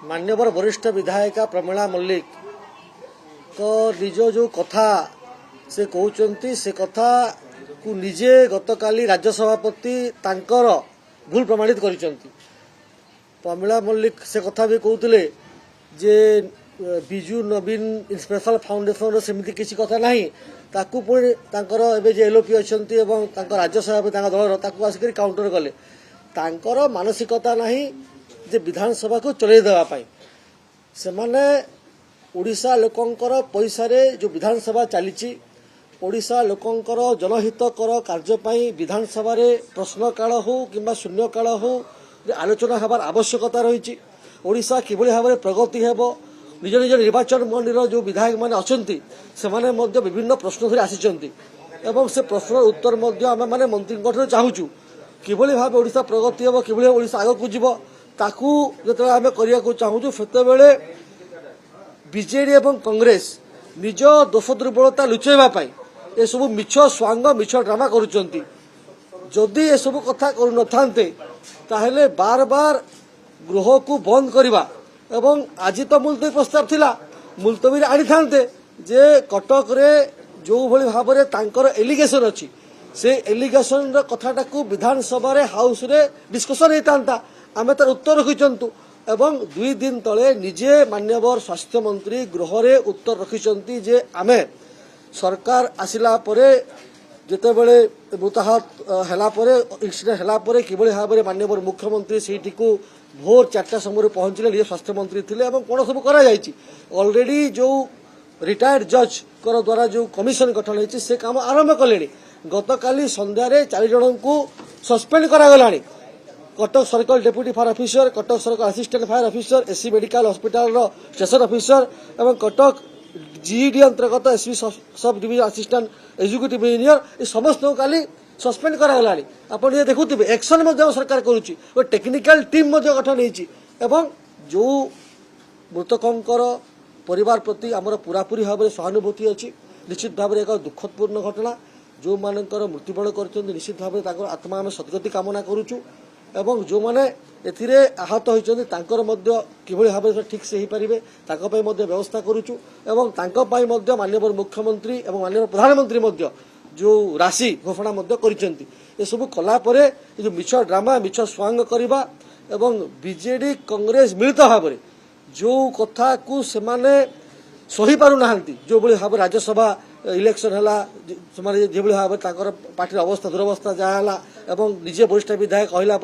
मान्यवर वरिष्ठ विधायिका प्रमिला मल्लिक को निज जो कथा से कहते से कथा को निजे गतकाली राज्य सभापति तांकर भूल प्रमाणित करिसेंती। प्रमिला मल्लिक से कथा भी कहते जे बिजू नवीन इंस्पिरेशनल फाउंडेशन सेमती किसी कथा नहीं ताकू पुणी तांकर एबे जे एलओपी अछंती एवं तांकर राज्य सभापति तांकर दलर ताकू आसिक काउंटर कले तांकर मानसिकता नहीं जे विधानसभा को चलै देवा पाई से माने ओडिशा लोकंकर पैसा रे जो विधानसभा चलीची ओडिशा लोकंकर जनहितकर कार्य पाई विधानसभा रे प्रश्नकाल हो किंबा शून्यकाल हो आलोचना हबार आवश्यकता रही। ओडिशा किभली भाव में प्रगति हेबो निज निज निर्वाचन मंडल जो विधायक मैंने अच्छी से विभिन्न प्रश्न धरी आसी एवं से प्रश्न उत्तर आम मैंने मंत्री चाहूँ किभली भाव ओडिशा प्रगति हेबो किभली ओडिशा आग को जीव ताकू जो आम करने चाहूँ से बीजेडी एवं कांग्रेस निज दोष दुर्बलता लुचेवाई ये सब मिछ स्वांग मिछ ड्रामा करुँच जदि ये सब कथा करू ताहेले बार बार गृह को बंद करवा एवं आज तो मुलतवी प्रस्ताव थिला मुलतवी आनी थांते जे कटक रे जो भली भाव में तांकर एलिगेशन अच्छी से एलिगेशन कथाटा को विधानसभा रे हाउस रे डिस्कशन होता आम तार उत्तर रखिंतु एवं 2 दिन तले निजे मान्यवर स्वास्थ्य मंत्री गृह रे उत्तर रखिंट जे आमे सरकार आसिला परे जितेबले मृताहत है इंसिडेंट है कि भाव में मान्यवर मुख्यमंत्री सीटी को भोर 4टा समय पहुंचले निजे स्वास्थ्य मंत्री थे कौन सब ऑलरेडी जो रिटायर्ड जज कर द्वारा जो कमिशन गठन होती से काम आरंभ कले गतकाली संध्यारे 4 जन को सस्पेंड करागला Cuttack circle deputy fire officer Cuttack circle assistant fire officer SC medical hospital station officer एवं कटक जीडी अंतर्गत SP sub division assistant executive engineer ये समस्त को काली सस्पेंड करागला आप देखुवे एक्शन सरकार करुच्ची टेक्निकल टीम गठन होती एवं जो मृतकों परिवार प्रति आमर पूरापूरी भाव में सहानुभूति अच्छी निश्चित भाव में एक दुखदपूर्ण घटना जो मानकर मृत्युवरण कर निश्चित भाव में आत्मा आम सदगति कामना करुचु एवं जो माने एथिरे आहत होइछन्ति तांकर मध्य किभली भाव में ठीक से ही पारिबे तांको पय मध्य व्यवस्था करुचु एवं तांको पय मध्य माननीय मुख्यमंत्री एवं माननीय प्रधानमंत्री मध्य जो राशि घोषणा मध्य करिसेंति ए सब कला परे जो मिछ ड्रामा मिछ स्वांग करबा एवं बीजेडी कांग्रेस मिलित भाव में जो कथा को से माने सही पारु नाहंती जो भली भाव राज्यसभा इलेक्शन है जो भाव में पार्टी अवस्था दुरवस्था जहाँ एवं निजे वरिष्ठ विधायक कहला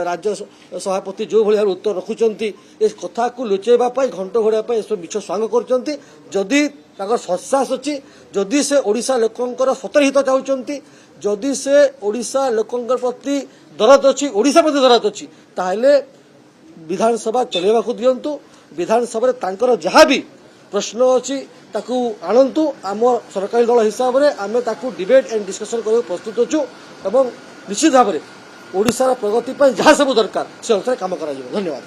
राज्य सभापति जो भाई उत्तर रखुंट ये कथा को लुचेवाई घंट घोड़ाई सब मिछ स्वांग करी सत्साहस अच्छी जदि से ओडिशा लोकंकर सतरहित चाहते जदि से ओडिशा लोकंकर प्रति दरद अच्छी ओडिशा प्रति दरद अच्छी ताहले विधानसभा चलेवा दिंतु विधानसभा तांकर जहाँ भी प्रश्न अच्छी ताकू आणंतु आम सरकारी दल हिसाब से आम ताकू डिबेट एंड डिस्कशन करने प्रस्तुत अच्छु एवं निश्चित भाव में ओडिशार प्रगति जहाँ सब दरकार से अनुसार काम करा। धन्यवाद।